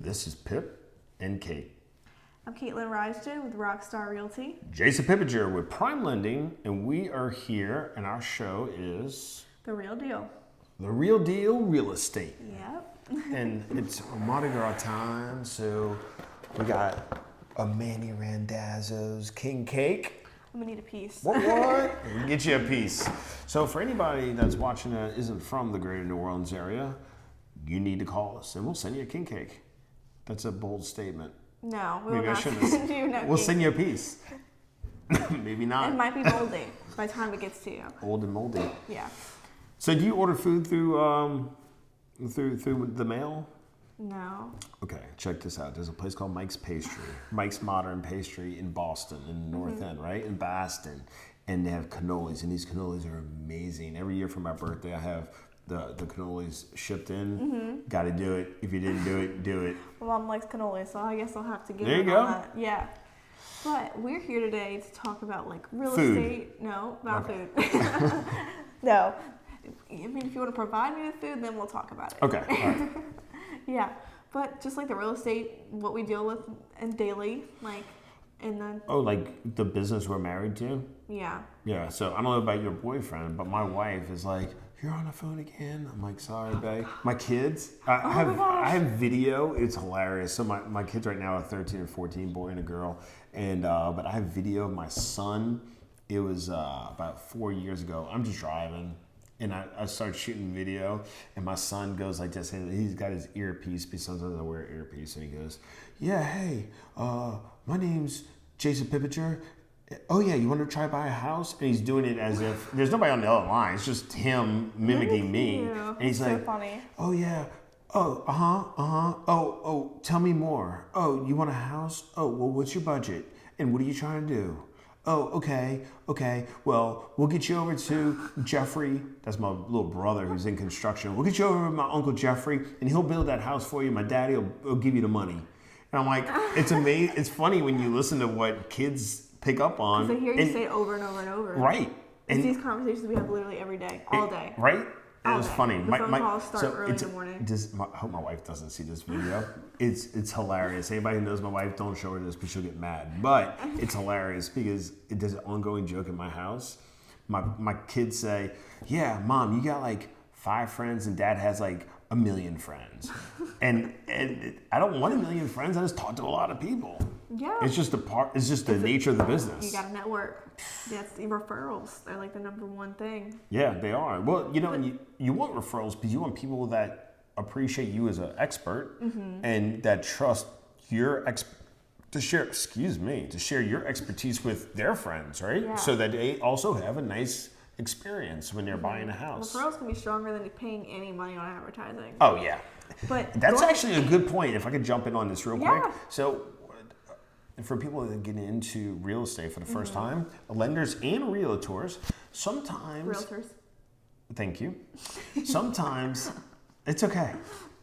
This is Pip and Kate. I'm Caitlyn Jason with Rockstar Realty. Jason Pippinger with Prime Lending, and we are here, and our show is... The Real Deal. The Real Deal Real Estate. Yep. And it's Mardi Gras time, so we got a Manny Randazzo's King Cake. I'm gonna need a piece. What? We'll get you a piece. So for anybody that's watching that isn't from the greater New Orleans area, you need to call us, and we'll send you a king cake. That's a bold statement. No, we Maybe will I not shouldn't send you no We'll cake. send you a piece. Maybe not. It might be moldy by the time it gets to you. Old and moldy. Yeah. So do you order food through the mail? No. Okay, check this out. There's a place called Mike's Pastry, Mike's Modern Pastry in Boston, in the North End, right? In Boston. And they have cannolis, and these cannolis are amazing. Every year for my birthday, I have the cannolis shipped in. Got to do it. If you didn't do it, do it. Well, Mom likes cannoli, so I guess I'll have to give There you him go. on that. Yeah. But we're here today to talk about like real Food. estate. No, not Okay. food. No. I mean, if you want to provide me with food, then we'll talk about it. Okay, all right. Yeah. But just like the real estate, what we deal with in daily, like, and then, Oh, like the business we're married to? yeah. Yeah, so I don't know about your boyfriend, but my wife is like, "You're on the phone again?" I'm like, "Sorry, babe." My kids, I have video. It's hilarious. So my kids right now are 13 and 14, boy and a girl. And but I have video of my son. It was about 4 years ago. I'm just driving, and I started shooting video, and my son goes like this, and he's got his earpiece, because sometimes I wear an earpiece, and he goes, "Yeah, hey, my name's Jason Pippinger. Oh yeah, you want to try buy a house?" And he's doing it as if there's nobody on the other line. It's just him mimicking me. And he's so like, funny. "Oh yeah, oh oh, tell me more. Oh, you want a house? Oh well, what's your budget? And what are you trying to do? Oh, okay. Well, we'll get you over to Jeffrey. That's my little brother who's in construction. We'll get you over to my Uncle Jeffrey, and he'll build that house for you. My daddy will give you the money." And I'm like, it's amazing. It's funny when you listen to what kids pick up on. Because I hear you say it over and over and over. Right. It's these conversations we have literally every day, all day. Right? All It was day. funny. The phone calls start early in the morning. I hope my wife doesn't see this video. It's hilarious. Anybody who knows my wife, don't show her this because she'll get mad. But it's hilarious because there's an ongoing joke in my house. My kids say, "Yeah, Mom, you got like 5 friends and Dad has like 1 million friends." And I don't want 1 million friends. I just talk to a lot of people. Yeah. It's just the nature of the business. You got to network. That's the referrals. They're like the number one thing. Yeah, they are. Well, you want referrals because you want people that appreciate you as an expert and that trust your to share your expertise with their friends, right? Yeah. So that they also have a nice experience when they're buying a house. Referrals can be stronger than paying any money on advertising. Oh yeah. But That's actually a good point. If I could jump in on this real quick. Yeah. So for people that get into real estate for the first time, lenders and realtors, sometimes... Realtors. Thank you. Sometimes, it's okay.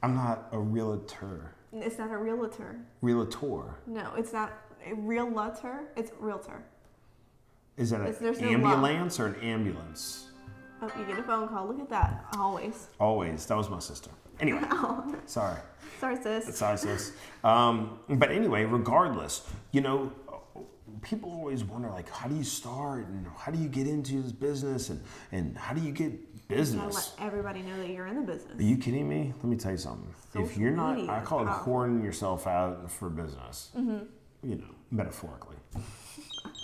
I'm not a realtor. It's not a realtor. Realtor. No, it's not a realtor. It's realtor. Is that There's an no ambulance or an ambulance? Oh, you get a phone call. Look at that. Always. Always. That was my sister. Anyway, sorry. Sorry, sis. Sorry, sis. But anyway, regardless, people always wonder, like, how do you start and how do you get into this business and how do you get You business? gotta let everybody know that you're in the business. Are you kidding me? Let me tell you something. If Social you're not, media I is call it powerful. whoring yourself out for business, metaphorically.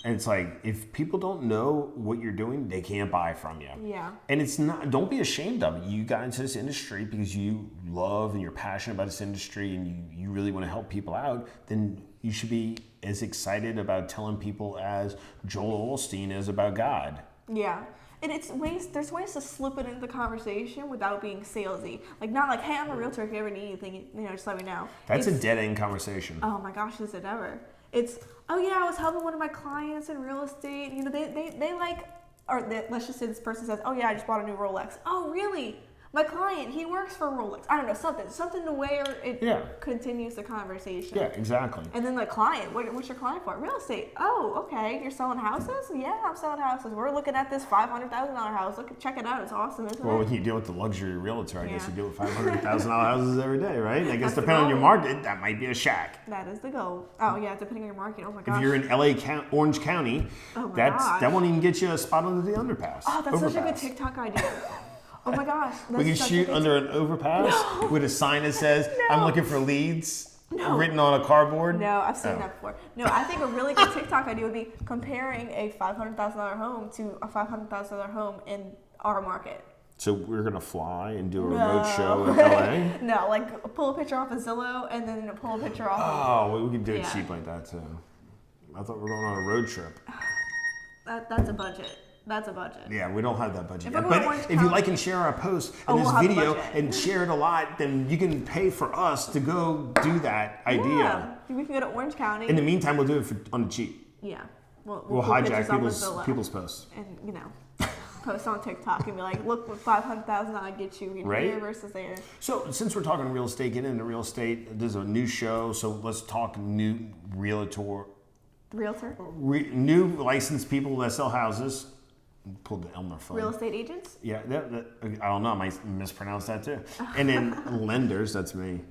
And it's like, if people don't know what you're doing, they can't buy from you. Yeah. And it's not, don't be ashamed of it. You got into this industry because you love and you're passionate about this industry and you really want to help people out, then you should be as excited about telling people as Joel Osteen is about God. Yeah. And there's ways to slip it into the conversation without being salesy. Like, not like, "Hey, I'm a realtor. If you ever need anything, just let me know." That's a dead end conversation. Oh my gosh, is it ever? It's, "Oh yeah, I was helping one of my clients in real estate. They like," let's just say this person says, "Oh yeah, I just bought a new Rolex." "Oh really? My client, he works for Rolex. I don't know, something to where it continues the conversation. Yeah, exactly. And then the client, what's your client for? Real estate. Oh, okay. You're selling houses? Yeah, I'm selling houses. We're looking at this $500,000 house. Check it out. It's awesome, isn't it? Well, when you deal with the luxury realtor, I guess you deal with $500,000 houses every day, right? I guess depending on your market, that might be a shack. That is the goal. Oh yeah, depending on your market. Oh my gosh. If you're in Orange County, that won't even get you a spot under the underpass. Oh, that's such a good TikTok idea. Oh my gosh. We can shoot under an overpass with a sign that says, I'm looking for leads, written on a cardboard. No, I've seen that before. No, I think a really good TikTok idea would be comparing a $500,000 home to a $500,000 home in our market. So we're going to fly and do a remote show in LA? No, like pull a picture off of Zillow and then pull a picture off of... we can do it cheap like that too. I thought we were going on a road trip. That's a budget. That's a budget. Yeah, we don't have that budget yet. But if you like and share our post and this video and share it a lot, then you can pay for us to go do that idea. Yeah, we can go to Orange County. In the meantime, we'll do it on the cheap. Yeah. We'll hijack people's posts. And, post on TikTok and be like, look what $500,000 gets you here versus there. So since we're talking real estate, get into real estate. There's a new show, so let's talk new realtor. New licensed people that sell houses. Pulled the Elmer phone. Real estate agents? Yeah, I don't know. I might mispronounce that too. And then lenders, that's me.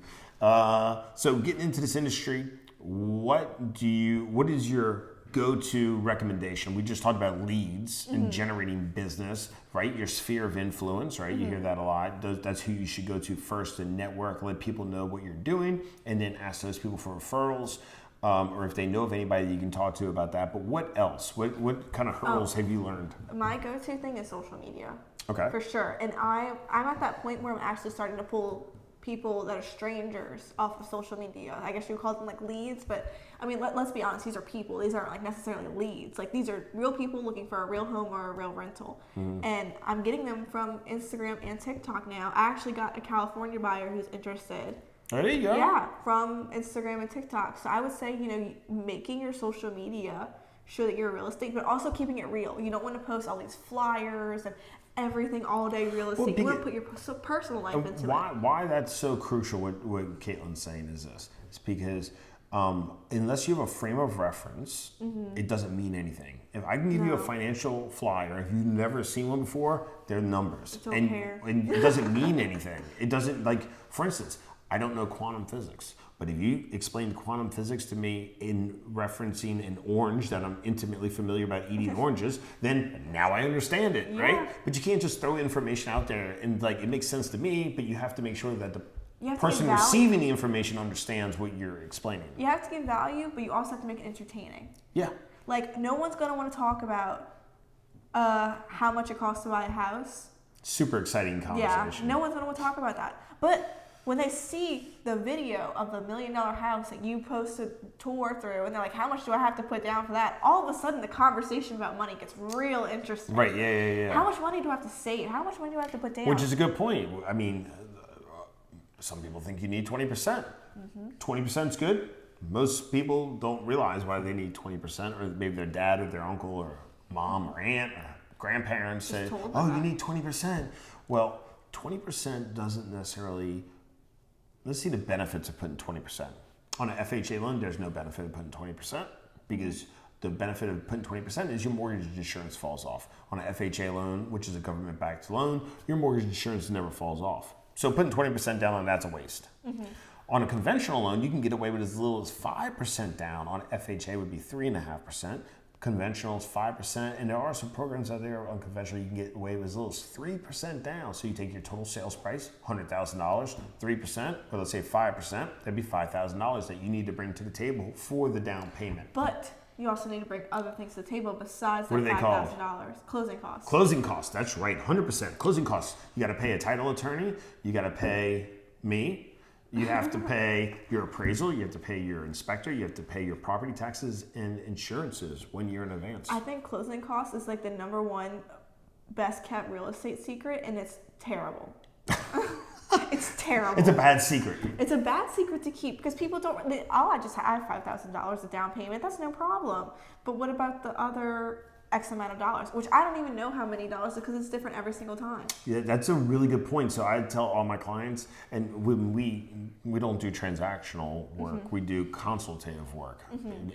So getting into this industry, what is your go-to recommendation? We just talked about leads and generating business, right? Your sphere of influence, right? You hear that a lot. That's who you should go to first and network, let people know what you're doing, and then ask those people for referrals. Or if they know of anybody that you can talk to about that. But what else? What kind of hurdles have you learned? My go-to thing is social media. Okay. For sure. And I'm at that point where I'm actually starting to pull people that are strangers off of social media. I guess you would call them like leads, but I mean, let's be honest, these are people. These aren't like necessarily leads. Like these are real people looking for a real home or a real rental. And I'm getting them from Instagram and TikTok now. I actually got a California buyer who's interested. There you go. Yeah, from Instagram and TikTok. So I would say, making your social media show that you're real estate, but also keeping it real. You don't want to post all these flyers and everything all day real estate. You want to put your personal life into it. Why that's so crucial, what Caitlyn's saying is this. It's because unless you have a frame of reference, it doesn't mean anything. If I can give you a financial flyer, if you've never seen one before, they're numbers. And it doesn't mean anything. It doesn't, like, for instance, I don't know quantum physics, but if you explained quantum physics to me in referencing an orange that I'm intimately familiar about eating oranges, then now I understand it, right? But you can't just throw information out there and it makes sense to me, but you have to make sure that the person receiving the information understands what you're explaining. You have to give value, but you also have to make it entertaining. Yeah. Like, no one's going to want to talk about how much it costs to buy a house. Super exciting conversation. Yeah, no one's going to want to talk about that. But when they see the video of the $1 million house that you posted tour through, and they're like, how much do I have to put down for that? All of a sudden, the conversation about money gets real interesting. Right, yeah. How much money do I have to save? How much money do I have to put down? Which is a good point. I mean, some people think you need 20%. 20% is good. Most people don't realize why they need 20%, or maybe their dad or their uncle or mom or aunt or grandparents say, you need 20%. Well, 20% doesn't necessarily... Let's see the benefits of putting 20%. On an FHA loan, there's no benefit of putting 20% because the benefit of putting 20% is your mortgage insurance falls off. On an FHA loan, which is a government-backed loan, your mortgage insurance never falls off. So putting 20% down on that's a waste. On a conventional loan, you can get away with as little as 5% down. On FHA would be 3.5%. Conventional is 5%, and there are some programs out there on conventional you can get away with as little as 3% down. So you take your total sales price, $100,000, 3%, or let's say 5%, that'd be $5,000 that you need to bring to the table for the down payment. But you also need to bring other things to the table besides that $5,000. Closing costs. Closing costs, that's right, 100%. Closing costs, you gotta pay a title attorney, you gotta pay me, you have to pay your appraisal, you have to pay your inspector, you have to pay your property taxes and insurances 1 year in advance. I think closing costs is like the number one best kept real estate secret, and it's terrible. It's terrible. It's a bad secret. It's a bad secret to keep because people don't. I have $5,000 of down payment. That's no problem. But what about the other X amount of dollars, which I don't even know how many dollars because it's different every single time. Yeah, that's a really good point. So I tell all my clients, and when we don't do transactional work, we do consultative work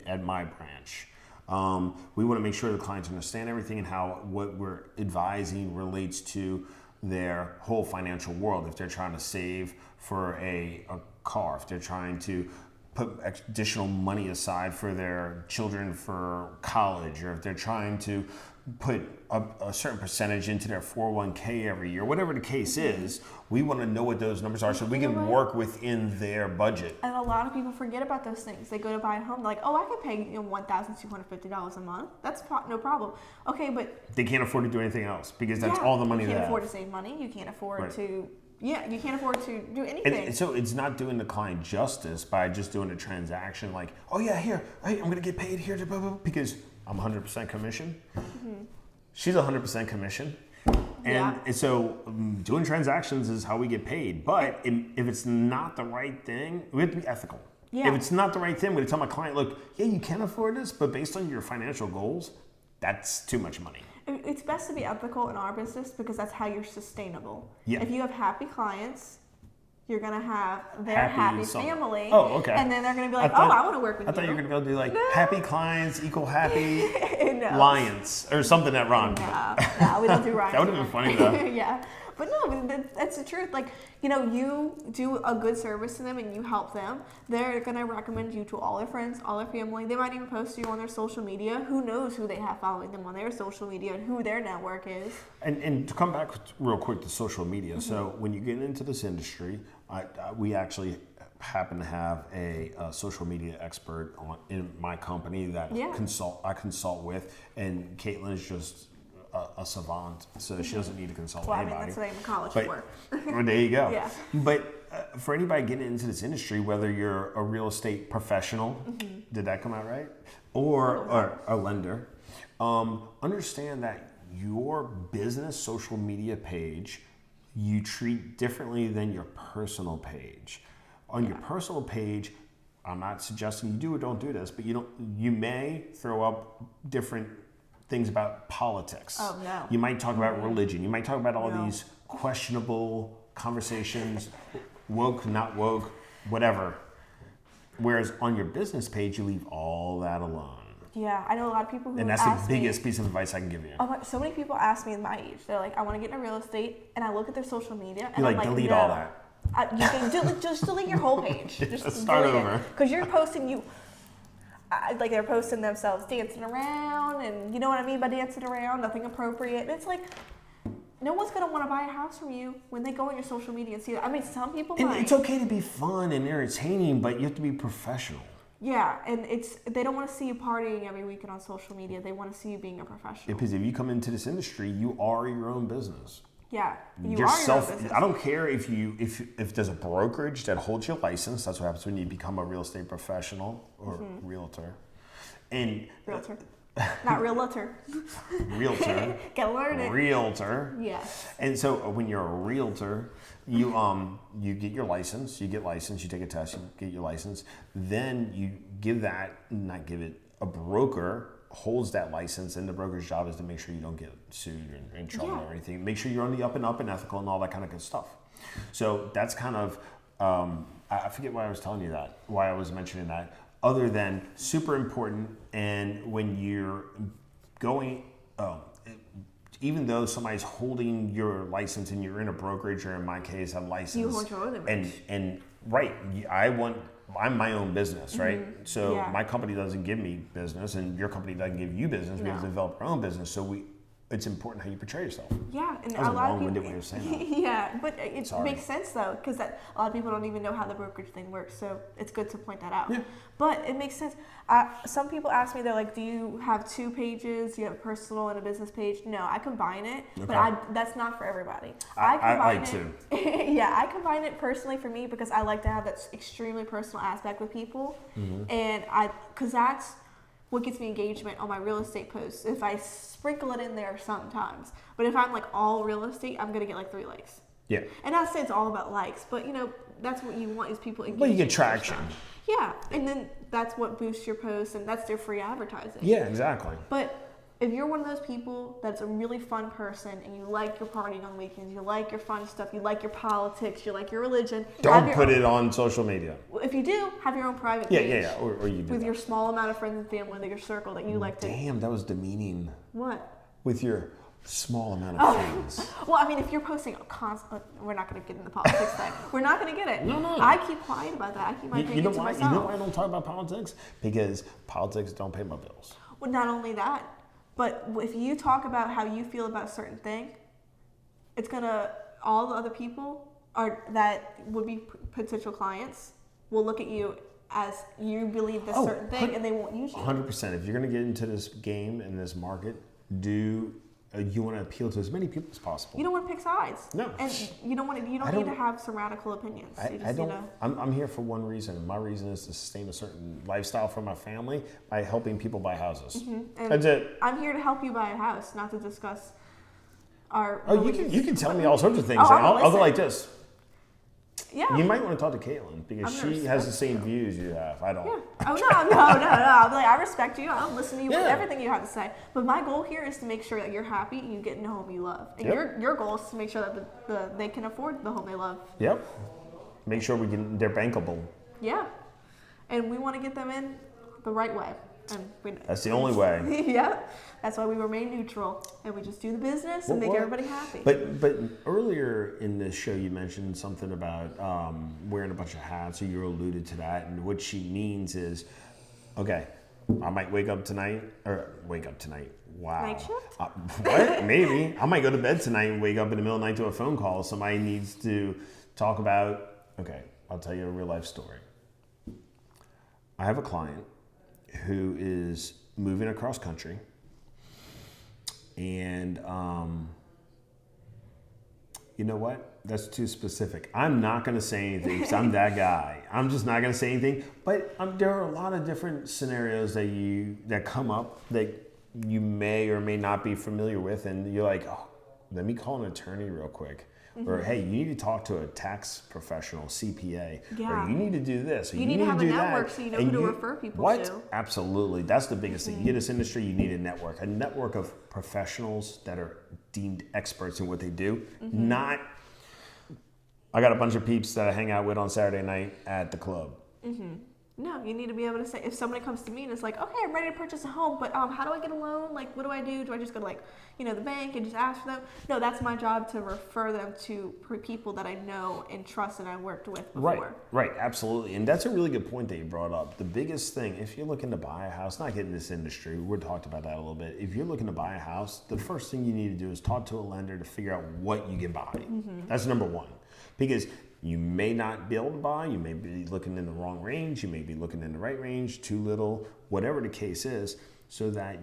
at my branch. We want to make sure the clients understand everything and how what we're advising relates to their whole financial world. If they're trying to save for a car, if they're trying to put additional money aside for their children for college, or if they're trying to put a certain percentage into their 401k every year, whatever the case is, we want to know what those numbers are so we can work within their budget. And a lot of people forget about those things. They go to buy a home, they're like, oh, I could pay $1,250 a month. That's no problem. Okay, but they can't afford to do anything else because that's all the money they have. You can't afford to save money. You can't afford to... Yeah, you can't afford to do anything. And so it's not doing the client justice by just doing a transaction like, oh yeah, here, I'm going to get paid here, blah, blah, because I'm 100% commission. She's 100% commission. And so doing transactions is how we get paid. But if it's not the right thing, we have to be ethical. Yeah. If it's not the right thing, I'm going to tell my client, look, yeah, you can afford this, but based on your financial goals, that's too much money. It's best to be ethical in our business because that's how you're sustainable. Yeah. If you have happy clients, you're going to have their happy family. Oh, okay. And then they're going to be like, I want to work with you. I thought you were going to go do like happy clients equal happy No. lions or something that rhymed. No, we don't do rhymes. That would have been funny though. Yeah. But no, that's the truth. Like, you do a good service to them and you help them. They're going to recommend you to all their friends, all their family. They might even post you on their social media. Who knows who they have following them on their social media and who their network is. And to come back real quick to social media. So when you get into this industry, we actually happen to have a social media expert in my company that I consult with. And Caitlyn is just... a savant, so she doesn't need to consult anybody. I mean, that's the name of college for. Well, there you go. Yeah. But for anybody getting into this industry, whether you're a real estate professional, did that come out right? Or a lender, understand that your business social media page, you treat differently than your personal page. On your personal page, I'm not suggesting you do or don't do this, but you may throw up different things about politics. Oh, no. You might talk about religion. You might talk about all these questionable conversations, woke, not woke, whatever. Whereas on your business page, you leave all that alone. Yeah, I know a lot of people who and that's the biggest piece of advice I can give you. So many people ask me my age. They're like, I want to get into real estate, and I look at their social media, and you I'm like, delete all that. You can just delete your whole page. Just start over. Because you're posting like they're posting themselves dancing around, and you know what I mean by dancing around, nothing appropriate. And it's like, no one's gonna want to buy a house from you when they go on your social media and see that. I mean, some people might. It's okay to be fun and entertaining, but you have to be professional. Yeah, and they don't want to see you partying every weekend on social media. They want to see you being a professional. Because if you come into this industry, you are your own business. Yeah, you are your own business. I don't care if there's a brokerage that holds your license. That's what happens when you become a real estate professional or realtor. And realtor, not realtor. Realtor. Gotta learn it. Realtor. Yes. And so when you're a realtor, you get your license. You get licensed. You take a test. You get your license. Then you a broker holds that license, and the broker's job is to make sure you don't get sued or in trouble or anything. Make sure you're on the up and up and ethical and all that kind of good stuff. So that's kind of, I forget why I was telling you that, why I was mentioning that, other than super important. And when you're going, even though somebody's holding your license and you're in a brokerage, or in my case, a license. You hold your own image. And right, I'm my own business, right? So my company doesn't give me business, and your company doesn't give you business. We have to develop our own business. So it's important how you portray yourself. Yeah, and that was a lot of long-winded people. way of saying that. Yeah, but it makes sense though, because a lot of people don't even know how the brokerage thing works. So it's good to point that out. Yeah. But it makes sense. Some people ask me, they're like, "Do you have two pages? Do you have a personal and a business page?" No, I combine it, but that's not for everybody. I like to. Yeah, I combine it personally for me because I like to have that extremely personal aspect with people, and because that's what gets me engagement on my real estate posts. If I sprinkle it in there sometimes, but if I'm like all real estate, I'm gonna get like 3 likes. Yeah. And I say it's all about likes, but that's what you want is people engaging. Well, you get traction. Yeah, and then that's what boosts your posts, and that's their free advertising. Yeah, exactly. But if you're one of those people that's a really fun person and you like your partying on weekends, you like your fun stuff, you like your politics, you like your religion. Don't put it on social media. If you do, have your own private page. Yeah. Or you do with that. your small amount of friends and family, that your circle that you like to. Damn, that was demeaning. What? With your small amount of friends. Well, I mean, if you're posting a constant, we're not going to get into the politics thing. We're not going to get it. No. I keep quiet about that. I keep my opinion to myself. You know why I don't talk about politics? Because politics don't pay my bills. Well, not only that, but if you talk about how you feel about a certain thing, it's gonna, all the other people that would be potential clients will look at you as you believe this certain thing, and they won't use you. 100%. If you're gonna get into this game and this market, you want to appeal to as many people as possible. You don't want to pick sides. No. And you don't need to have some radical opinions. I'm here for one reason. My reason is to sustain a certain lifestyle for my family by helping people buy houses. And that's it. I'm here to help you buy a house, not to discuss our. You can tell me all sorts of things. I'll go like this. Yeah. You might want to talk to Caitlyn because she has the same views you have. I don't. Yeah. Oh no. I'm like, I respect you. I'll listen to you with everything you have to say. But my goal here is to make sure that you're happy and you get in a home you love. And your goal is to make sure that they can afford the home they love. Yep. Make sure they're bankable. Yeah. And we want to get them in the right way. That's the only way. Yeah. That's why we remain neutral and we just do the business and make everybody happy. But earlier in this show, you mentioned something about wearing a bunch of hats, or you alluded to that. And what she means is, okay, I might wake up tonight. Wow. Night shift? What? Maybe. I might go to bed tonight and wake up in the middle of the night to a phone call. Somebody needs to talk about, okay, I'll tell you a real life story. I have a client who is moving across country, and you know what? That's too specific. I'm not going to say anything because I'm that guy. I'm just not going to say anything. But there are a lot of different scenarios that come up that you may or may not be familiar with, and you're like, oh, let me call an attorney real quick. Mm-hmm. Or, hey, you need to talk to a tax professional, CPA. Yeah. Or you need to do this. Or you need to have a network so you know who to refer people to. Absolutely. That's the biggest thing. You get this industry, you need a network of professionals that are deemed experts in what they do. Mm-hmm. Not, I got a bunch of peeps that I hang out with on Saturday night at the club. Mm-hmm. No, you need to be able to say, if somebody comes to me and it's like, okay, I'm ready to purchase a home, but how do I get a loan? Like, what do I do? Do I just go to the bank and just ask for them? No, that's my job to refer them to people that I know and trust and I worked with before. Right, absolutely. And that's a really good point that you brought up. The biggest thing, if you're looking to buy a house, not getting this industry, we talked about that a little bit. If you're looking to buy a house, the first thing you need to do is talk to a lender to figure out what you can buy. Mm-hmm. That's number one. Because you may not be able to buy, you may be looking in the wrong range, you may be looking in the right range, too little, whatever the case is, so that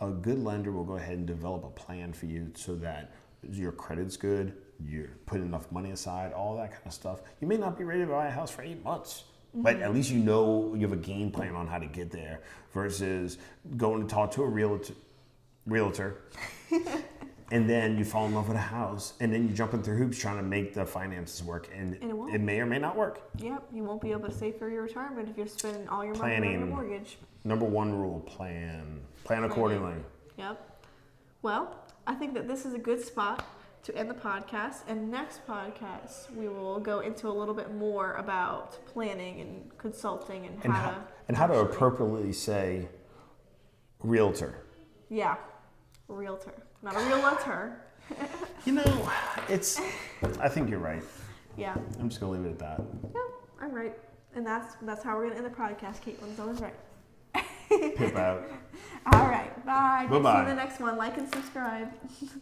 a good lender will go ahead and develop a plan for you so that your credit's good, you're putting enough money aside, all that kind of stuff. You may not be ready to buy a house for 8 months, mm-hmm. but at least you know you have a game plan on how to get there versus going to talk to a realtor and then you fall in love with a house, and then you're jumping through hoops trying to make the finances work, and it may or may not work. Yep, you won't be able to save for your retirement if you're spending all your money on your mortgage. Number one rule, plan accordingly. Yep. Well, I think that this is a good spot to end the podcast, and next podcast we will go into a little bit more about planning and consulting and how to appropriately say realtor. Yeah, realtor. Not a realtor. I think you're right. Yeah. I'm just going to leave it at that. Yeah, I'm right. And that's how we're going to end the podcast. Caitlyn's always right. Pip out. All right. Bye. Bye-bye. See you in the next one. Like and subscribe.